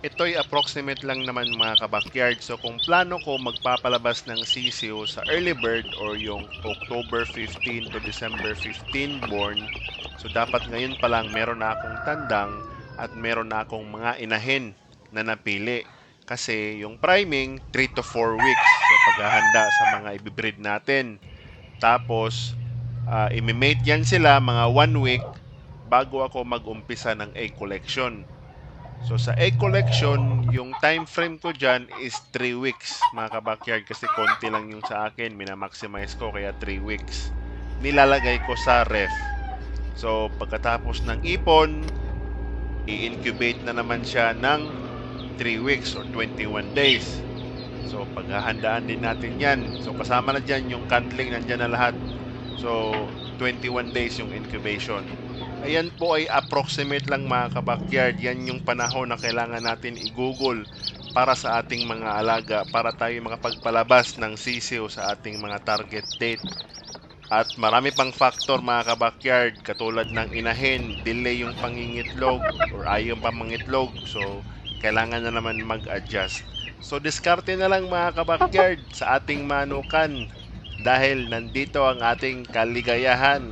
Ito'y approximate lang naman mga kabakyard. So kung plano ko magpapalabas ng sisiw sa early bird or yung October 15 to December 15 born, so dapat ngayon pa lang meron na akong tandang at meron na akong mga inahin na napili. Kasi yung priming 3 to 4 weeks. So paghahanda sa mga ibibreed natin. Tapos imimate yan sila mga 1 week bago ako mag-umpisa ng egg collection. So sa egg collection, yung time frame ko dyan is 3 weeks mga kabakyard kasi konti lang yung sa akin, minamaximize ko kaya 3 weeks. Nilalagay ko sa ref. So pagkatapos ng ipon, i-incubate na naman siya ng 3 weeks or 21 days. So paghahandaan din natin yan. So kasama na dyan yung candling, nandyan na lahat. So 21 days yung incubation. Ayan po ay approximate lang mga kabakyard. Yan yung panahon na kailangan natin i-google para sa ating mga alaga para tayo makapagpalabas ng sisiw sa ating mga target date. At marami pang factor mga kabakyard katulad ng inahin, delay yung pangingitlog or ayaw pa mangitlog. So kailangan na naman mag-adjust. So diskarte na lang mga kabakyard sa ating manukan dahil nandito ang ating kaligayahan.